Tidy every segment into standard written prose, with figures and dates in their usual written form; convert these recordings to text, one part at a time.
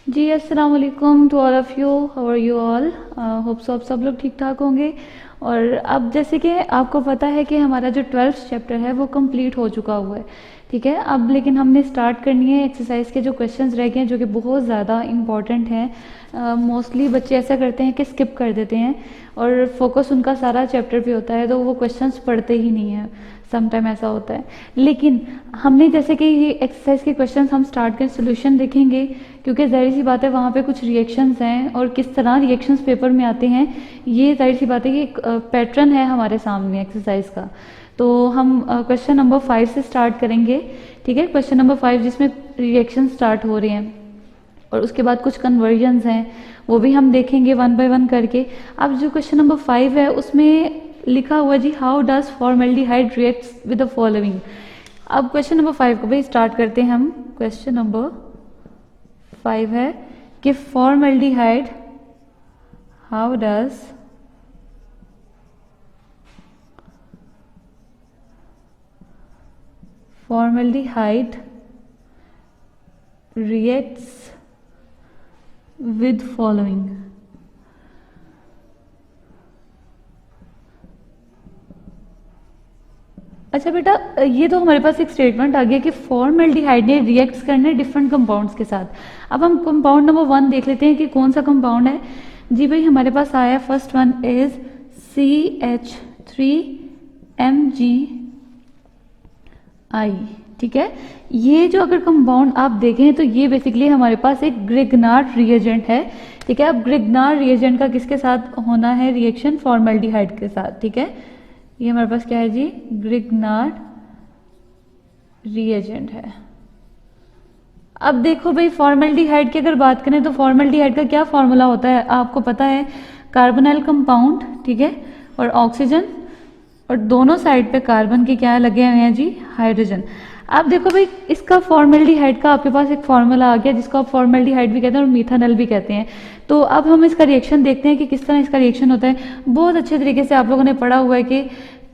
जी अस्सलाम वालेकुम to all of you. How are you all? Hope so आप सब लोग ठीक ठाक होंगे। और अब जैसे कि आपको पता है कि हमारा जो 12th चैप्टर है वो कंप्लीट हो चुका हुआ है, ठीक है। अब लेकिन हमने स्टार्ट करनी है एक्सरसाइज के जो क्वेश्चंस रह गए हैं जो कि बहुत ज़्यादा इंपॉर्टेंट हैं। मोस्टली बच्चे ऐसा करते हैं कि स्किप कर देते हैं और फोकस उनका सारा चैप्टर पे होता है तो वो क्वेश्चंस पढ़ते ही नहीं हैं। सम टाइम ऐसा होता है। लेकिन हमने जैसे कि ये एक्सरसाइज के क्वेश्चंस हम स्टार्ट कर सोल्यूशन देखेंगे, क्योंकि ज़ाहिर सी बात है वहाँ पे कुछ रिएक्शंस हैं और किस तरह रिएक्शंस पेपर में आते हैं, ये ज़ाहिर सी बात है कि एक पैटर्न है हमारे सामने एक्सरसाइज का। तो हम क्वेश्चन नंबर 5 से स्टार्ट करेंगे, ठीक है। क्वेश्चन नंबर 5 जिसमें रिएक्शन स्टार्ट हो रहे हैं और उसके बाद कुछ कन्वर्जन्स हैं वो भी हम देखेंगे वन बाय वन करके। अब जो क्वेश्चन नंबर 5 है उसमें लिखा हुआ जी, how does formaldehyde reacts with the following. अब क्वेश्चन नंबर 5 को भी स्टार्ट करते हैं हम। क्वेश्चन नंबर 5 है कि formaldehyde, how does formaldehyde reacts with following। अच्छा बेटा, ये तो हमारे पास एक स्टेटमेंट आ गया कि फॉर्मेल्डिहाइड ने रिएक्ट्स करने डिफरेंट कंपाउंड्स के साथ। अब हम कंपाउंड नंबर 1 देख लेते हैं कि कौन सा कंपाउंड है। जी भाई, हमारे पास आया फर्स्ट वन इज CH3MgI, ठीक है। ये जो अगर कंपाउंड आप देखें तो ये बेसिकली हमारे पास एक ग्रिग्नार्ड रिएजेंट है, ठीक है। अब ग्रिग्नार्ड रिएजेंट का किसके साथ होना है रिएक्शन? फॉर्मेल्डिहाइड के साथ, ठीक है। ये हमारे पास क्या है जी? ग्रिग्नार्ड रिएजेंट है। अब देखो भाई, फॉर्मेल्डिहाइड की अगर बात करें तो फॉर्मेल्डिहाइड का क्या फॉर्मूला होता है आपको पता है? कार्बोनाइल कंपाउंड, ठीक है, और ऑक्सीजन, और दोनों साइड पे कार्बन के क्या लगे हुए हैं जी? हाइड्रोजन। अब देखो भाई, इसका फॉर्मेल्डिहाइड का आपके पास एक फॉर्मूला आ गया जिसको आप फॉर्मेल्डिहाइड भी कहते हैं और मिथानल भी कहते हैं। तो अब हम इसका रिएक्शन देखते हैं कि किस तरह इसका रिएक्शन होता है। बहुत अच्छे तरीके से आप लोगों ने पढ़ा हुआ है कि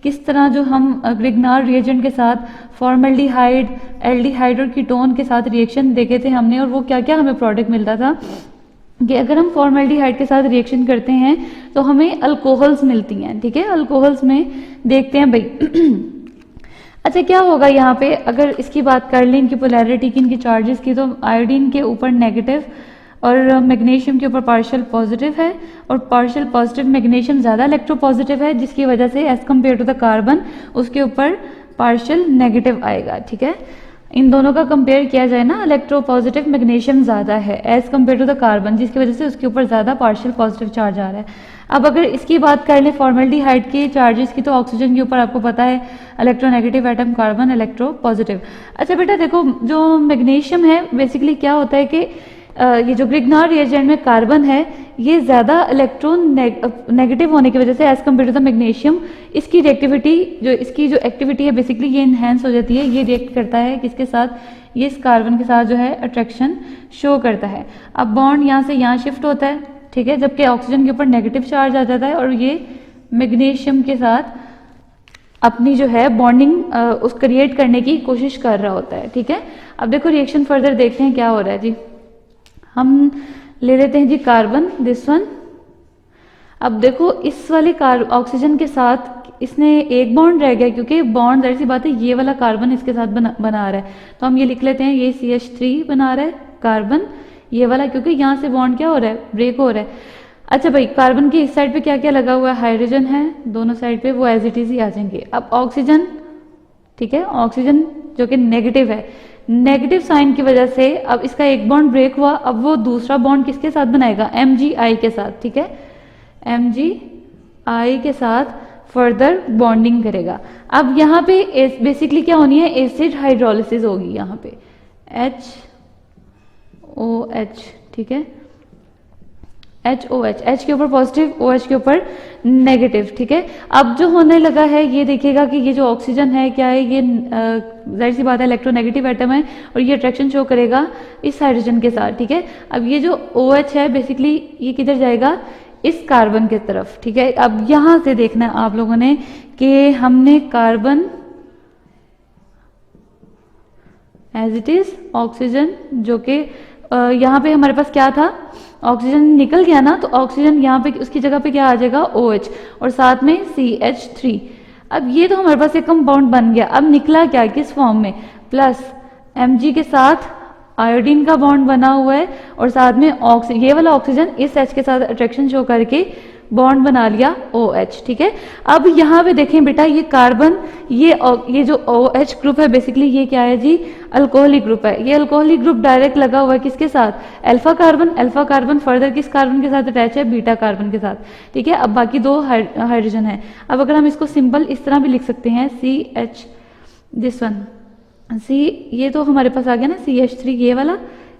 किस तरह जो हम ग्रिग्नार्ड रिएजेंट के साथ फॉर्मेल्डिहाइड, एल्डिहाइड और कीटोन के साथ रिएक्शन देखे थे हमने, और वो क्या क्या हमें प्रोडक्ट मिलता था कि अगर हम फॉर्मेल्डिहाइड के साथ रिएक्शन करते हैं तो हमें अल्कोहल्स मिलती हैं, ठीक है। अल्कोहल्स में देखते हैं भाई अच्छा क्या होगा यहाँ पे, अगर इसकी बात कर लें इनकी पोलैरिटी की, इनकी चार्जेस की, तो आयोडीन के ऊपर नेगेटिव और मैग्नीशियम के ऊपर पार्शियल पॉजिटिव है, और पार्शियल पॉजिटिव मैग्नीशियम ज़्यादा इलेक्ट्रोपॉजिटिव है, जिसकी वजह से as compare to the carbon उसके ऊपर पार्शियल नेगेटिव आएगा, ठीक है। इन दोनों का कंपेयर किया जाए ना, इलेक्ट्रोपॉजिटिव मैग्नीशियम ज़्यादा है as compare to the carbon, जिसकी वजह से उसके ऊपर ज़्यादा पार्शियल पॉजिटिव चार्ज आ रहा है। अब अगर इसकी बात कर लें फॉर्मेल्डिहाइड के चार्जेस की, तो ऑक्सीजन के ऊपर आपको पता है electronegative atom, carbon electro positive. अच्छा बेटा देखो, जो मैग्नीशियम है बेसिकली क्या होता है कि ये जो ग्रिग्नार्ड रिएजेंट में कार्बन है ये ज़्यादा इलेक्ट्रॉन नेगेटिव होने की वजह से as compare to the magnesium इसकी रिएक्टिविटी, जो इसकी जो एक्टिविटी है बेसिकली ये इन्हेंस हो जाती है। ये रिएक्ट करता है किसके साथ? ये इस कार्बन के साथ जो है अट्रैक्शन शो करता है। अब बॉन्ड यहाँ से यहाँ शिफ्ट होता है, ठीक है, जबकि ऑक्सीजन के ऊपर नेगेटिव चार्ज आ जाता है और ये मैग्नीशियम के साथ अपनी जो है बॉन्डिंग उस क्रिएट करने की कोशिश कर रहा होता है, ठीक है। अब देखो रिएक्शन फर्दर देखते हैं क्या हो रहा है जी। हम ले लेते हैं जी कार्बन, दिस वन। अब देखो इस वाले ऑक्सीजन के साथ इसने एक बॉन्ड रह गया, क्योंकि बॉन्ड जाहिर सी बात है ये वाला कार्बन इसके साथ बना रहा है, तो हम ये लिख लेते हैं ये CH3 बना रहा है कार्बन ये वाला, क्योंकि यहाँ से बॉन्ड क्या हो रहा है? ब्रेक हो रहा है। अच्छा भाई, कार्बन की इस साइड पे क्या क्या लगा हुआ है? हाइड्रोजन है, दोनों साइड पे वो एज इट इज ही आ जाएंगे। अब ऑक्सीजन, ठीक है, ऑक्सीजन जो कि नेगेटिव है, नेगेटिव साइन की वजह से अब इसका एक बॉन्ड ब्रेक हुआ, अब वो दूसरा बॉन्ड किसके साथ बनाएगा? MgI के साथ, ठीक है, MgI के साथ फर्दर बॉन्डिंग करेगा। अब यहाँ पे बेसिकली क्या होनी है? एसिड हाइड्रोलिसिस होगी यहाँ पे, HOH, ठीक है, HOH, H के ऊपर पॉजिटिव, OH के ऊपर नेगेटिव, ठीक है। अब जो होने लगा है ये देखिएगा कि ये जो ऑक्सीजन है क्या है? ये जाहिर सी बात है इलेक्ट्रोनेगेटिव एटम है और ये अट्रैक्शन शो करेगा इस हाइड्रोजन के साथ, ठीक है। अब ये जो OH है बेसिकली ये किधर जाएगा? इस कार्बन के तरफ, ठीक है। अब यहां से देखना है आप लोगों ने कि हमने carbon as it is, oxygen जो कि यहाँ पे हमारे पास क्या था, ऑक्सीजन निकल गया ना, तो ऑक्सीजन यहाँ पे उसकी जगह पे क्या आ जाएगा, OH, और साथ में CH3। अब ये तो हमारे पास एक कंपाउंड बन गया। अब निकला क्या, किस फॉर्म में, प्लस Mg के साथ आयोडीन का बॉन्ड बना हुआ है, और साथ में ये वाला ऑक्सीजन इस H के साथ अट्रैक्शन शो करके बॉन्ड बना लिया OH, ठीक है। अब यहाँ पे देखें बेटा, ये कार्बन, ये जो OH ग्रुप है बेसिकली ये क्या है जी, अल्कोहलिक ग्रुप है। ये अल्कोहलिक ग्रुप डायरेक्ट लगा हुआ है किसके साथ, अल्फा कार्बन फर्दर किस कार्बन के साथ अटैच है, बीटा कार्बन के साथ, ठीक है। अब बाकी दो हाइड्रोजन है। अब अगर हम इसको सिंपल इस तरह भी लिख सकते हैं, CH, दिस वन, ये तो हमारे पास आ गया ना CH3, ये वाला,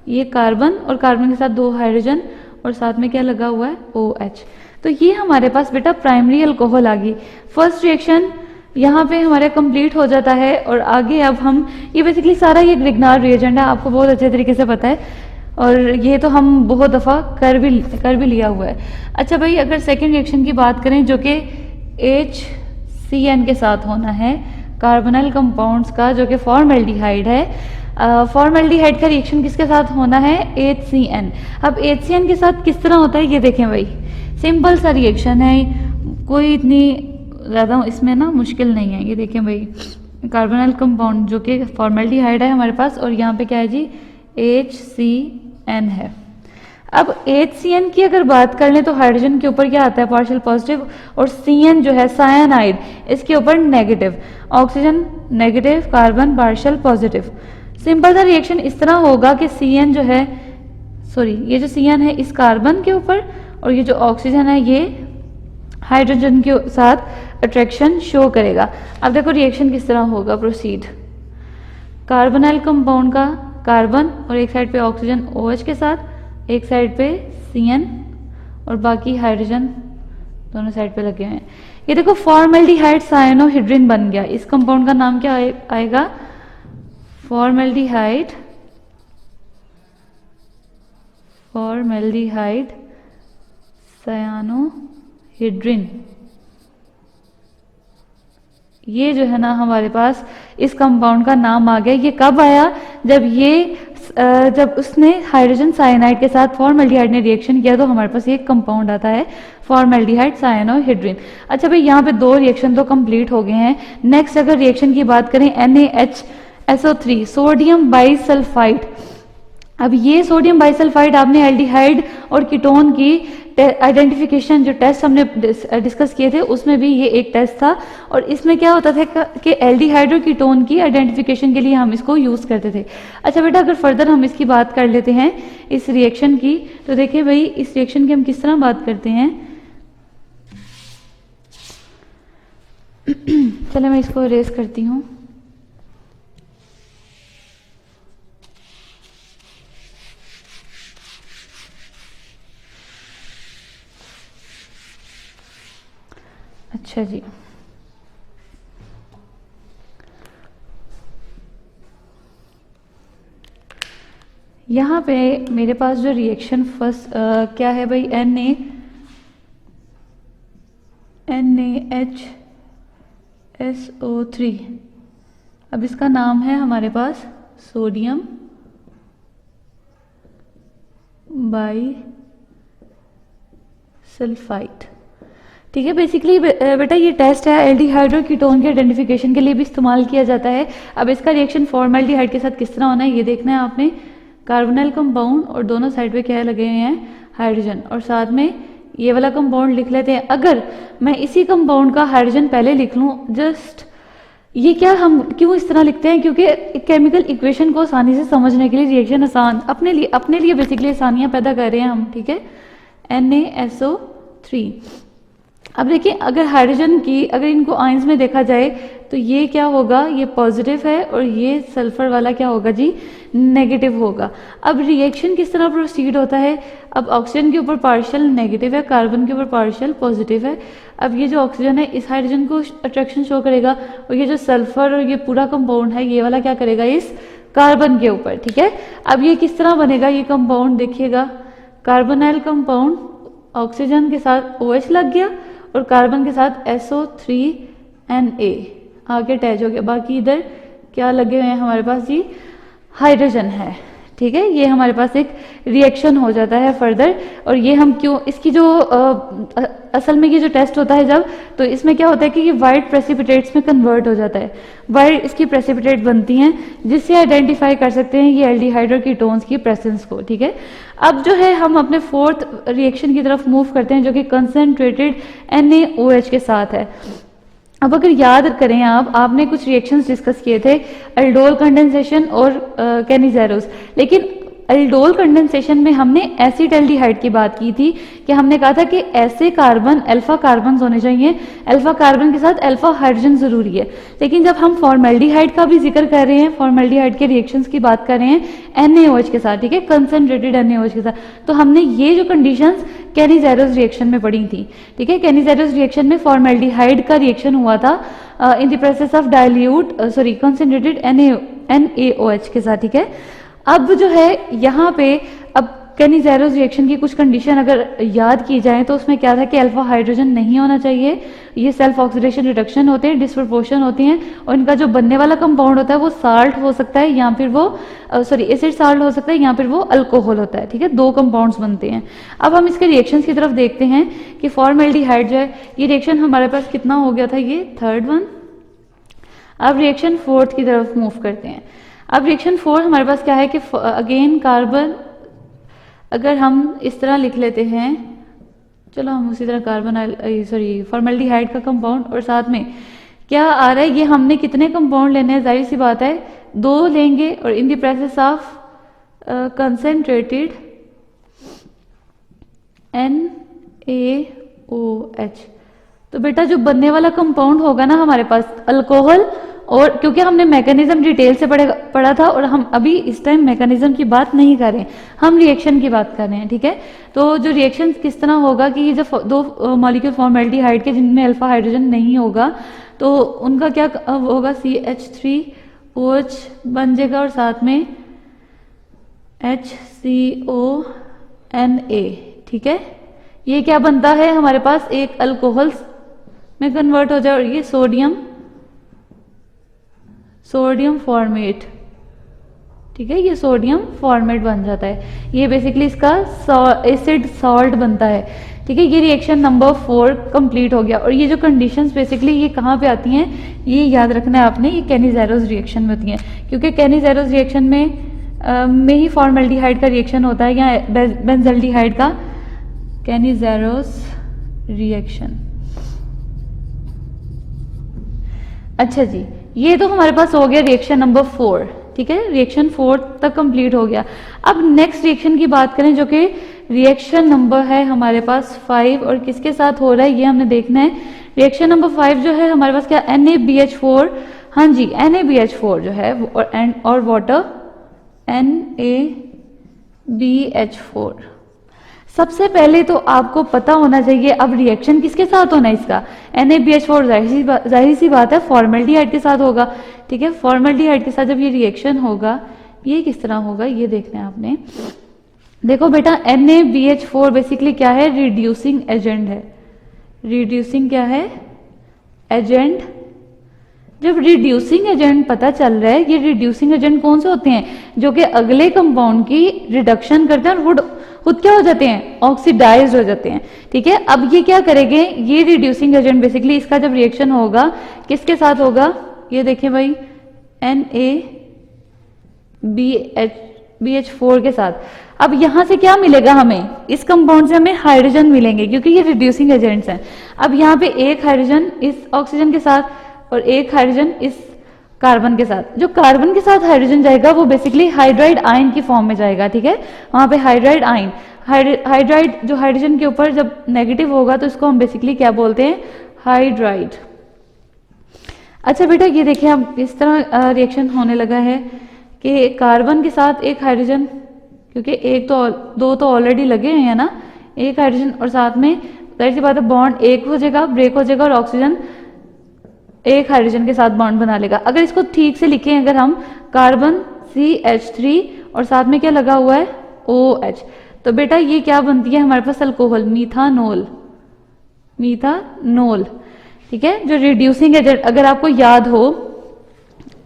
ये कार्बन और कार्बन के साथ दो हाइड्रोजन, और साथ में क्या लगा हुआ है, OH। तो ये हमारे पास बेटा प्राइमरी अल्कोहल आ गई। फर्स्ट रिएक्शन यहाँ पे हमारा कंप्लीट हो जाता है, और आगे अब हम, ये बेसिकली सारा ये ग्रिग्नार्ड रिएजेंट है, आपको बहुत अच्छे तरीके से पता है, और ये तो हम बहुत दफ़ा कर भी लिया हुआ है। अच्छा भाई, अगर सेकेंड रिएक्शन की बात करें जो कि HCN के साथ होना है, कार्बोनाइल कंपाउंड्स का, जो कि फॉर्मल्डिहाइड है। फॉर्मल्डिहाइड का रिएक्शन किसके साथ होना है, HCN। अब HCN के साथ किस तरह होता है ये देखें भाई, सिंपल सा रिएक्शन है, कोई इतनी ज़्यादा इसमें ना मुश्किल नहीं है। ये देखें भाई, कार्बोनाइल कंपाउंड जो कि फॉर्मल्डिहाइड है हमारे पास, और यहाँ पे क्या है जी, HCN है। अब HCN की अगर बात कर लें तो हाइड्रोजन के ऊपर क्या आता है, पार्शियल पॉजिटिव, और CN जो है साइनाइड, इसके ऊपर negative, oxygen negative, carbon partial positive. Simple सा रिएक्शन इस तरह होगा कि CN जो है, सॉरी, ये जो CN है इस कार्बन के ऊपर, और ये जो ऑक्सीजन है ये हाइड्रोजन के साथ अट्रैक्शन शो करेगा। अब देखो रिएक्शन किस तरह होगा, प्रोसीड। कार्बोनाइल कंपाउंड का कार्बन, और एक साइड पे ऑक्सीजन OH के साथ, एक साइड पे CN, और बाकी हाइड्रोजन दोनों साइड पे लगे हुए हैं। ये देखो फॉर्मल्डिहाइड साइनोहिड्रिन बन गया। इस कंपाउंड का नाम क्या आएगा, फॉर्मल्डिहाइड साइनोहिड्रिन। ये जो है ना हमारे पास इस कंपाउंड का नाम आ गया। ये कब आया, जब उसने हाइड्रोजन साइनाइड के साथ फॉर्मल्डिहाइड ने रिएक्शन किया, तो हमारे पास एक कंपाउंड आता है फॉर्मल्डिहाइड साइनोहिड्रिन। अच्छा भाई, यहाँ पे दो रिएक्शन तो कंप्लीट हो गए हैं। नेक्स्ट अगर रिएक्शन की बात करें, NaHSO3, सोडियम बाइसल्फाइड। अब ये सोडियम बाइसल्फाइड आपने एल्डिहाइड और कीटोन की आइडेंटिफिकेशन जो टेस्ट हमने डिस्कस किए थे उसमें भी ये एक टेस्ट था, और इसमें क्या होता था कि एल्डिहाइड और कीटोन की आइडेंटिफिकेशन के लिए हम इसको यूज़ करते थे। अच्छा बेटा, अगर फर्दर हम इसकी बात कर लेते हैं इस रिएक्शन की, तो देखिए भाई इस रिएक्शन की हम किस तरह बात करते हैं। चलो मैं इसको इरेज करती हूँ। अच्छा जी, यहाँ पे मेरे पास जो रिएक्शन फर्स्ट क्या है भाई, NaHSO3। अब इसका नाम है हमारे पास सोडियम बाइसल्फाइड, ठीक है। बेसिकली बेटा ये टेस्ट है एल्डिहाइड और कीटोन के आइडेंटिफिकेशन के लिए भी इस्तेमाल किया जाता है। अब इसका रिएक्शन फॉर्मल्डिहाइड के साथ किस तरह होना है ये देखना है आपने। कार्बोनाइल कंपाउंड और दोनों साइड पे क्या लगे हुए हैं, हाइड्रोजन, और साथ में ये वाला कंपाउंड लिख लेते हैं। अगर मैं इसी कंपाउंड का हाइड्रोजन पहले लिख लूँ, जस्ट ये क्या, हम क्यों इस तरह लिखते हैं, क्योंकि केमिकल इक्वेशन को आसानी से समझने के लिए रिएक्शन आसान, अपने लिए बेसिकली आसानियाँ पैदा कर रहे हैं हम, ठीक है। NaSO3। अब देखिए अगर हाइड्रोजन की, अगर इनको आयंस में देखा जाए तो ये क्या होगा, ये पॉजिटिव है, और ये सल्फर वाला क्या होगा जी, नेगेटिव होगा। अब रिएक्शन किस तरह प्रोसीड होता है, अब ऑक्सीजन के ऊपर पार्शियल नेगेटिव है, कार्बन के ऊपर पार्शियल पॉजिटिव है। अब ये जो ऑक्सीजन है इस हाइड्रोजन को अट्रैक्शन शो करेगा, और ये जो सल्फर और ये पूरा कंपाउंड है ये वाला क्या करेगा, इस कार्बन के ऊपर, ठीक है। अब ये किस तरह बनेगा ये कंपाउंड, देखिएगा, कार्बोनाइल कंपाउंड, ऑक्सीजन के साथ OH लग गया, और कार्बन के साथ SO3Na आगे अटैच हो गया। बाकी इधर क्या लगे हुए हैं हमारे पास जी, हाइड्रोजन है, ठीक है, ये हमारे पास एक रिएक्शन हो जाता है फर्दर। और ये हम क्यों इसकी जो असल में ये जो टेस्ट होता है जब, तो इसमें क्या होता है कि ये वाइट प्रेसिपिटेट्स में कन्वर्ट हो जाता है, वाइट इसकी प्रेसिपिटेट बनती हैं, जिससे आइडेंटिफाई कर सकते हैं ये एल्डिहाइड और कीटोन्स की प्रेजेंस को। ठीक है, अब जो है हम अपने फोर्थ रिएक्शन की तरफ मूव करते हैं, जो कि कंसनट्रेटेड NaOH के साथ है। अब अगर याद करें आपने कुछ रिएक्शंस डिस्कस किए थे, अल्डोल कंडेंसेशन और कैनिजेरोस, लेकिन अल्डोल कंडेंसेशन में हमने एसिटल्डिहाइड की बात की थी कि हमने कहा था कि ऐसे कार्बन अल्फा कार्बन होने चाहिए, अल्फा कार्बन के साथ अल्फा हाइड्रोजन जरूरी है। लेकिन जब हम फॉर्मेल्डिहाइड का भी जिक्र कर रहे हैं, फॉर्मेल्डिहाइड के रिएक्शंस की बात कर रहे हैं NaOH के साथ, ठीक है, कंसनट्रेटेड NaOH के साथ, तो हमने ये जो कंडीशंस कैनिजेरोस रिएक्शन में पढ़ी थी। ठीक है, कैनिजेरोस रिएक्शन में फॉर्मेल्डिहाइड का रिएक्शन हुआ था in the process of dilute concentrated NaOH के साथ। ठीक है, अब जो है यहाँ पे अब कैनिजेरोस रिएक्शन की कुछ कंडीशन अगर याद की जाए तो उसमें क्या था कि अल्फा हाइड्रोजन नहीं होना चाहिए, ये सेल्फ ऑक्सीडेशन रिडक्शन होते हैं, डिस्प्रोपोर्शन होती हैं, और इनका जो बनने वाला कंपाउंड होता है वो साल्ट हो सकता है या फिर वो एसिड साल्ट हो सकता है या फिर वो अल्कोहल होता है। ठीक है, दो कंपाउंड्स बनते हैं। अब हम इसके रिएक्शंस की तरफ देखते हैं कि फॉर्मेल्डिहाइड जो है, ये रिएक्शन हमारे पास कितना हो गया था, ये थर्ड वन। अब रिएक्शन फोर्थ की तरफ मूव करते हैं। अब रिएक्शन 4 हमारे पास क्या है कि अगेन कार्बन, अगर हम इस तरह लिख लेते हैं, चलो हम उसी तरह कार्बन फॉर्मेल्डिहाइड का कंपाउंड और साथ में क्या आ रहा है, ये हमने कितने कंपाउंड लेने हैं, जाहिर सी बात है 2 लेंगे, और in the presence of concentrated NaOH, तो बेटा जो बनने वाला कंपाउंड होगा ना हमारे पास अल्कोहल, और क्योंकि हमने मैकेनिज्म डिटेल से पढ़ा था और हम अभी इस टाइम मैकेनिज्म की बात नहीं कर रहे हैं, हम रिएक्शन की बात कर रहे हैं। ठीक है, तो जो रिएक्शन किस तरह होगा कि ये जो दो मॉलिक्यूल फॉर्मेल्डिहाइड के जिनमें अल्फा हाइड्रोजन नहीं होगा, तो उनका क्या होगा, CH3OH बन जाएगा और साथ में HCONA। ठीक है, ये क्या बनता है हमारे पास, एक अल्कोहल में कन्वर्ट हो जाए, और ये सोडियम फॉर्मेट। ठीक है, ये सोडियम फॉर्मेट बन जाता है, ये बेसिकली इसका एसिड सॉल्ट बनता है। ठीक है, ये रिएक्शन नंबर 4 कंप्लीट हो गया। और ये जो कंडीशंस बेसिकली ये कहाँ पे आती हैं, ये याद रखना है आपने, ये कैनिजेरोस रिएक्शन में होती हैं, क्योंकि कैनिजेरोस रिएक्शन में ही फॉर्मेल्डिहाइड का रिएक्शन होता है या बेंजल्डिहाइड का। कैनिजेरोस रिएक्शन, अच्छा जी, ये तो हमारे पास हो गया रिएक्शन नंबर 4। ठीक है, रिएक्शन 4 तक कंप्लीट हो गया। अब नेक्स्ट रिएक्शन की बात करें, जो कि रिएक्शन नंबर है हमारे पास 5, और किसके साथ हो रहा है ये हमने देखना है। रिएक्शन नंबर 5 जो है हमारे पास क्या, NaBH4, हाँ जी NaBH4 जो है और वाटर NaBH4। सबसे पहले तो आपको पता होना चाहिए अब रिएक्शन किसके साथ होना है इसका, NaBH4 जाहिर सी बात है फॉर्मेल्डिहाइड के साथ होगा। ठीक है, फॉर्मेल्डिहाइड के साथ जब ये रिएक्शन होगा, ये किस तरह होगा ये देखना है आपने। देखो बेटा, NaBH4 बेसिकली क्या है, रिड्यूसिंग एजेंट है। रिड्यूसिंग क्या है, एजेंट। जब रिड्यूसिंग एजेंट पता चल रहा है, ये रिड्यूसिंग एजेंट कौन से होते हैं, जो कि अगले कंपाउंड की रिडक्शन करते हैं और खुद क्या हो जाते हैं, ऑक्सीडाइज्ड हो जाते हैं। ठीक है, अब ये क्या करेंगे, ये रिड्यूसिंग एजेंट बेसिकली इसका जब रिएक्शन होगा किसके साथ होगा, ये देखें भाई NaBH4 के साथ। अब यहां से क्या मिलेगा हमें, इस कंपाउंड से हमें हाइड्रोजन मिलेंगे क्योंकि ये रिड्यूसिंग एजेंट्स हैं। अब यहाँ पे एक हाइड्रोजन इस ऑक्सीजन के साथ और एक हाइड्रोजन इस कार्बन के साथ। जो कार्बन के साथ हाइड्रोजन जाएगा वो बेसिकली हाइड्राइड आयन की फॉर्म में जाएगा। ठीक है, वहां पे हाइड्राइड आयन, हाइड्राइड जो हाइड्रोजन के ऊपर जब नेगेटिव होगा तो इसको हम बेसिकली क्या बोलते हैं, हाइड्राइड। अच्छा बेटा, ये देखिए अब इस तरह रिएक्शन होने लगा है कि कार्बन के साथ एक हाइड्रोजन, क्योंकि एक तो दो तो ऑलरेडी लगे हैं ना, एक हाइड्रोजन और साथ में जाहिर सी बात है बॉन्ड एक हो जाएगा, ब्रेक हो जाएगा और ऑक्सीजन एक हाइड्रोजन के साथ बॉन्ड बना लेगा। अगर इसको ठीक से लिखें, अगर हम कार्बन CH3 और साथ में क्या लगा हुआ है OH, तो बेटा ये क्या बनती है हमारे पास, अल्कोहल, मीथानोल। मीथानोल, ठीक है, जो रिड्यूसिंग एजेंट, अगर आपको याद हो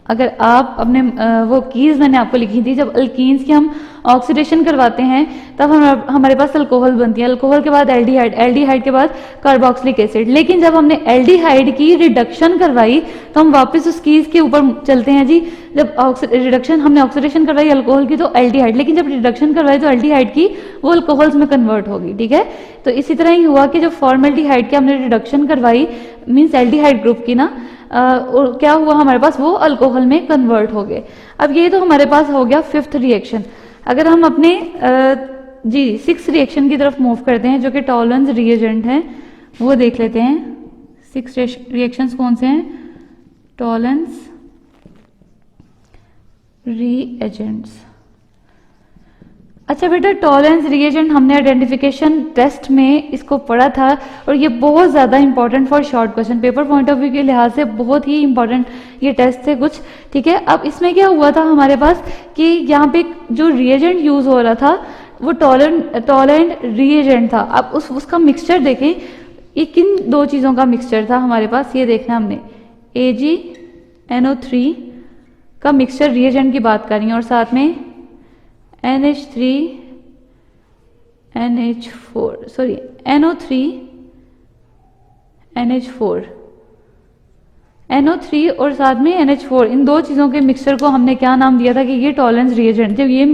अगर आप अपने वो कीज़ मैंने आपको लिखी थी, जब अल्कीन्स की हम ऑक्सीडेशन करवाते हैं तब हमारे पास अल्कोहल बनती है, अल्कोहल के बाद एल्डिहाइड, एल्डिहाइड के बाद कार्बोक्सिलिक एसिड। लेकिन जब हमने एल्डिहाइड की रिडक्शन करवाई तो हम वापस उस कीज़ के ऊपर चलते हैं जी। जब रिडक्शन हमने ऑक्सीडेशन करवाई अल्कोहल की तो एल्डिहाइड, लेकिन जब रिडक्शन करवाई तो एल्डिहाइड की वो अल्कोहल्स में कन्वर्ट होगी, ठीक है। तो इसी तरह ही हुआ कि जब फॉर्मल्डिहाइड की हमने रिडक्शन करवाई मीन्स एल्डिहाइड ग्रुप की ना, और क्या हुआ हमारे पास वो अल्कोहल में कन्वर्ट हो गए। अब ये तो हमारे पास हो गया फिफ्थ रिएक्शन। अगर हम अपने जी सिक्स रिएक्शन की तरफ मूव करते हैं जो कि टॉलरेंस रिएजेंट है, वो देख लेते हैं। सिक्स रिएक्शंस कौन से हैं? Tolerance reagents. अच्छा बेटा, टॉलरेंस रिएजेंट हमने आइडेंटिफिकेशन टेस्ट में इसको पढ़ा था और ये बहुत ज़्यादा important for short question paper point of view के लिहाज से बहुत ही इंपॉर्टेंट ये टेस्ट थे कुछ, ठीक है। अब इसमें क्या हुआ था हमारे पास कि यहाँ पे जो रिएजेंट यूज हो रहा था वो टॉलरेंट रिएजेंट था। अब उसका मिक्सचर देखें, ये किन दो चीज़ों का मिक्सचर था हमारे पास, ये देखना हमने AgNO3 का मिक्सचर रिएजेंट की बात करेंगे और साथ में NO3 NO3 और साथ में NH4, इन दो चीज़ों के मिक्सचर को हमने क्या नाम दिया था कि ये टॉलरेंस रिएजेंट। जब ये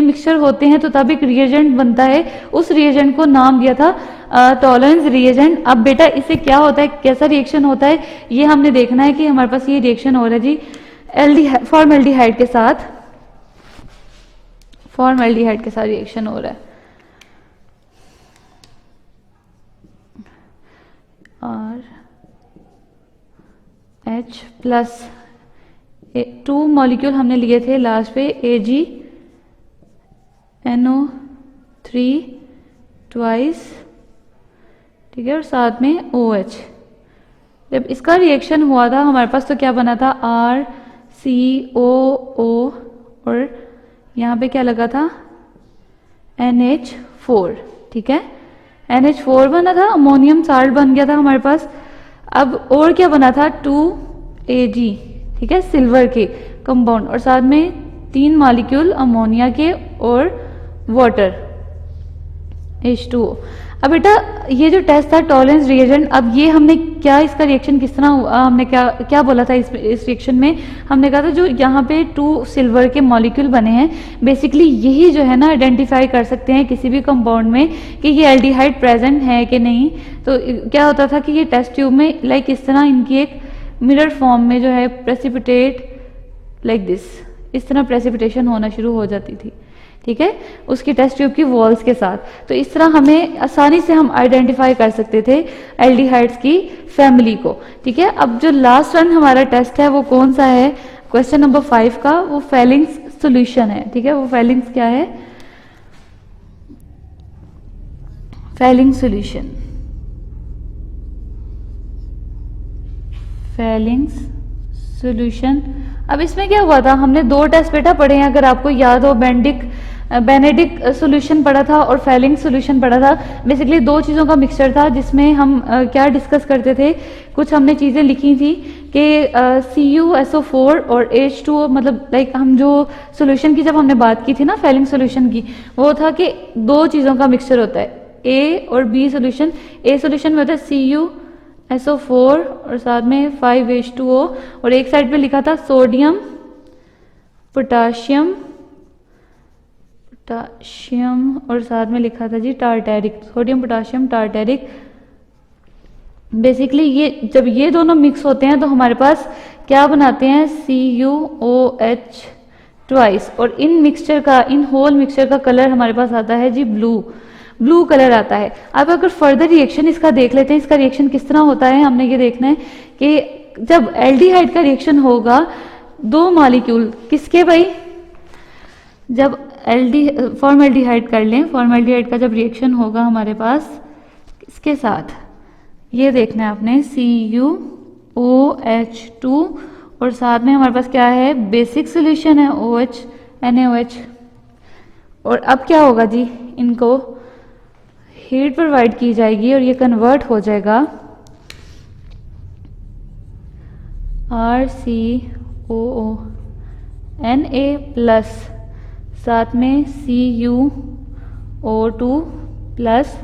मिक्सचर होते हैं तो तब एक रिएजेंट बनता है, उस रिएजेंट को नाम दिया था टॉलरेंस रिएजेंट। अब बेटा इससे क्या होता है, कैसा रिएक्शन होता है, ये हमने देखना है कि हमारे पास ये रिएक्शन हो रहा है जी फॉर्मल्डिहाइड के साथ, फॉर्मल्डिहाइड के साथ रिएक्शन हो रहा है। और H प्लस 2 मॉलिक्यूल हमने लिए थे लास्ट पे AgNO3 ट्वाइस, ठीक है, और साथ में OH। जब इसका रिएक्शन हुआ था हमारे पास तो क्या बना था RCOO और यहाँ पे क्या लगा था NH4, ठीक है, NH4 बना था, अमोनियम साल्ट बन गया था हमारे पास। अब और क्या बना था 2Ag, ठीक है, सिल्वर के कंपाउंड और साथ में 3 मॉलिक्यूल अमोनिया के और वाटर H2O। अब बेटा ये जो टेस्ट था टॉलरेंस रिएजेंट, अब ये हमने क्या इसका रिएक्शन किस तरह हुआ, हमने क्या बोला था इस रिएक्शन में, हमने कहा था जो यहाँ पे 2 सिल्वर के मॉलिक्यूल बने हैं बेसिकली यही जो है ना आइडेंटिफाई कर सकते हैं किसी भी कंपाउंड में कि ये एल्डिहाइड प्रेजेंट है कि नहीं। तो क्या होता था कि ये टेस्ट ट्यूब में लाइक इस तरह इनकी एक मिरर फॉर्म में जो है प्रेसिपिटेट लाइक दिस, इस तरह प्रेसिपिटेशन होना शुरू हो जाती थी, ठीक है, उसकी टेस्ट ट्यूब की वॉल्स के साथ। तो इस तरह हमें आसानी से हम आइडेंटिफाई कर सकते थे एल्डिहाइड्स की फैमिली को, ठीक है। अब जो लास्ट वन हमारा टेस्ट है वो कौन सा है, क्वेश्चन नंबर 5 का, वो फेलिंग्स सॉल्यूशन है, ठीक है। वो फेलिंग्स क्या है, फेलिंग्स सॉल्यूशन, फेलिंग्स सॉल्यूशन। अब इसमें क्या हुआ था, हमने 2 टेस्ट बेटा पढ़े हैं, अगर आपको याद हो, बेनेडिक सॉल्यूशन पढ़ा था और फेलिंग्स सॉल्यूशन पढ़ा था। बेसिकली 2 चीज़ों का मिक्सचर था जिसमें हम क्या डिस्कस करते थे, कुछ हमने चीज़ें लिखी थी कि CuSO4 और H2O, मतलब लाइक हम जो सॉल्यूशन की जब हमने बात की थी ना फेलिंग सॉल्यूशन की, वो था कि 2 चीज़ों का मिक्सचर होता है, A और B सॉल्यूशन। A सॉल्यूशन में होता है CuSO4 और साथ में 5H2O और एक साइड पे लिखा था सोडियम पोटाशियम और साथ में लिखा था जी tartaric, sodium potassium tartaric. Basically ये जब ये दोनों मिक्स होते हैं तो हमारे पास क्या बनाते हैं, CuOH ट्वाइस, और इन होल मिक्सचर का कलर हमारे पास आता है जी ब्लू कलर आता है। अब अगर फर्दर रिएक्शन इसका देख लेते हैं, इसका रिएक्शन किस तरह होता है, हमने ये देखना है कि जब एल्डिहाइड का रिएक्शन होगा 2 मॉलिक्यूल किसके भाई, जब फॉर्मल्डिहाइड कर लें, फॉर्मल्डिहाइड का जब रिएक्शन होगा हमारे पास इसके साथ, ये देखना है आपने CuOH2 और साथ में हमारे पास क्या है, बेसिक सोल्यूशन है OH NaOH। और अब क्या होगा जी, इनको हीट प्रोवाइड की जाएगी और ये कन्वर्ट हो जाएगा प्लस साथ में CuO2 प्लस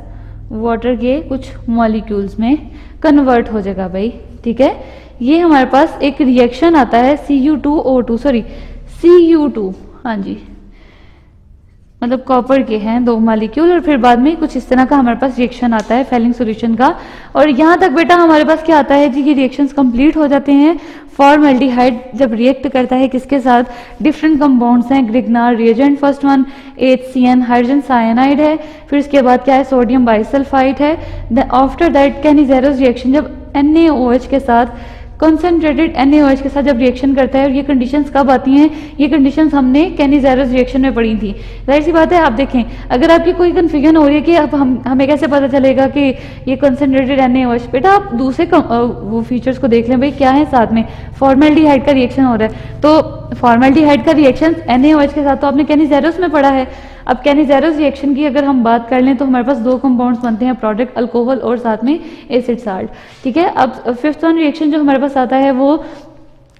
वाटर के कुछ मॉलिक्यूल्स में कन्वर्ट हो जाएगा भाई, ठीक है। ये हमारे पास एक रिएक्शन आता है Cu2, हाँ जी, मतलब कॉपर के हैं 2 मॉलिक्यूल, और फिर बाद में कुछ इस तरह का हमारे पास रिएक्शन आता है फेलिंग सॉल्यूशन का। और यहाँ तक बेटा हमारे पास क्या आता है जी, ये रिएक्शंस कंप्लीट हो जाते हैं। फॉर्मल्डिहाइड जब रिएक्ट करता है किसके साथ, डिफरेंट कंपाउंड्स हैं, Grignard reagent, first one HCN hydrogen cyanide है, फिर इसके बाद क्या है, सोडियम बाइसल्फाइड है। आफ्टर दैट कैनिज़ेरोस रिएक्शन, जब NaOH के साथ कॉन्सेंट्रेटेड NaOH के साथ जब रिएक्शन करता है, और ये कंडीशंस कब आती हैं, ये कंडीशंस हमने कैनिज़ेरोस रिएक्शन में पढ़ी थी। जाहिर सी बात है, आप देखें अगर आपकी कोई कन्फ्यूजन हो रही है कि अब हमें कैसे पता चलेगा कि ये कॉन्सेंट्रेटेड NaOH, बेटा आप दूसरे वो फीचर्स को देख लें भाई, क्या है साथ में, फॉर्मल्डिहाइड का रिएक्शन हो रहा है, तो फॉर्मल्डिहाइड का रिएक्शन NaOH के साथ तो आपने कैनिज़ेरोस में पढ़ा है। अब कैनिज़ेरोस रिएक्शन की अगर हम बात कर लें तो हमारे पास 2 कंपाउंड्स बनते हैं, प्रोडक्ट अल्कोहल और साथ में एसिड साल्ट, ठीक है। अब फिफ्थ वन रिएक्शन जो हमारे पास आता है वो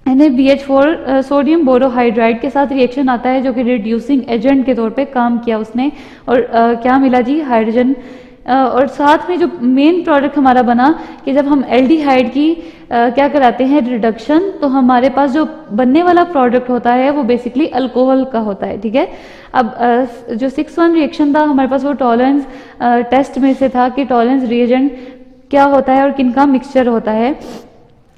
NaBH4 सोडियम बोरोहाइड्राइड के साथ रिएक्शन आता है, जो कि रिड्यूसिंग एजेंट के तौर पे काम किया उसने, और क्या मिला जी, हाइड्रोजन। और साथ में जो मेन प्रोडक्ट हमारा बना कि जब हम एल्डिहाइड की क्या कराते हैं, रिडक्शन, तो हमारे पास जो बनने वाला प्रोडक्ट होता है वो बेसिकली अल्कोहल का होता है, ठीक है। अब जो 6th वन रिएक्शन था हमारे पास वो टॉलरेंस टेस्ट में से था कि टॉलरेंस रिएजेंट क्या होता है और किनका मिक्सचर होता है।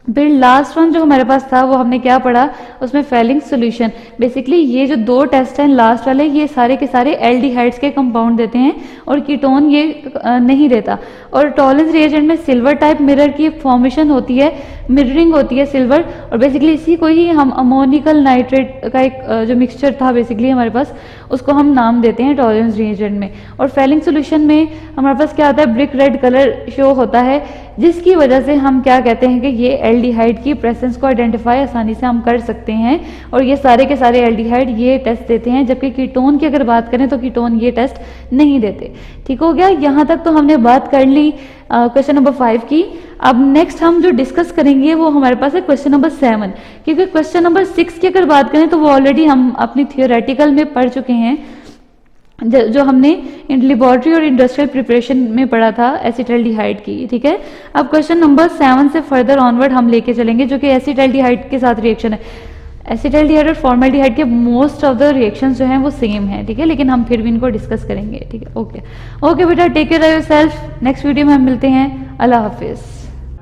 फिर लास्ट वन जो हमारे पास था वो हमने क्या पढ़ा, उसमें फेलिंग सॉल्यूशन। बेसिकली ये जो 2 टेस्ट हैं लास्ट वाले, ये सारे के सारे एल्डिहाइड्स के कंपाउंड देते हैं और कीटोन ये नहीं देता। और टॉलरेंस रिएजेंट में सिल्वर टाइप मिरर की फॉर्मेशन होती है, मिररिंग होती है सिल्वर, और बेसिकली इसी को ही हम अमोनिकल नाइट्रेट का एक जो मिक्सचर था बेसिकली हमारे पास, उसको हम नाम देते हैं टॉलरेंस रिएजेंट में। और फेलिंग सॉल्यूशन में हमारे पास क्या होता है, ब्रिक रेड कलर शो होता है, जिसकी वजह से हम क्या कहते हैं कि ये एल्डिहाइड की प्रेजेंस को आइडेंटिफाई आसानी से हम कर सकते हैं। और ये सारे के सारे एल्डिहाइड ये टेस्ट देते हैं, जबकि कीटोन की अगर बात करें तो कीटोन ये टेस्ट नहीं देते। ठीक हो गया, यहाँ तक तो हमने बात कर ली क्वेश्चन नंबर 5 की। अब नेक्स्ट हम जो डिस्कस करेंगे वो हमारे पास है क्वेश्चन नंबर 7, क्योंकि क्वेश्चन नंबर 6 की अगर बात करें तो वो ऑलरेडी हम अपनी थियोरेटिकल में पढ़ चुके हैं, जो हमने लेबोरेटरी और इंडस्ट्रियल प्रिपरेशन में पढ़ा था एसिटाल्डिहाइड की। ठीक है, अब क्वेश्चन नंबर 7 से फर्दर ऑनवर्ड हम लेके चलेंगे, जो कि एसिटाल्डिहाइड के साथ रिएक्शन है। एसिटाल्डिहाइड और फॉर्मल्डिहाइड के मोस्ट ऑफ द रिएक्शंस जो हैं वो सेम है, ठीक है, लेकिन हम फिर भी इनको डिस्कस करेंगे। ठीक है, ओके बेटा, take care of yourself. Next video में हम मिलते हैं। अल्लाह हाफिज।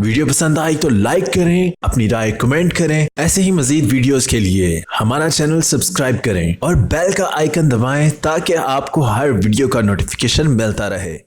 वीडियो पसंद आई तो लाइक करें, अपनी राय कमेंट करें। ऐसे ही मजीद वीडियोस के लिए हमारा चैनल सब्सक्राइब करें और बेल का आइकन दबाएं ताकि आपको हर वीडियो का नोटिफिकेशन मिलता रहे।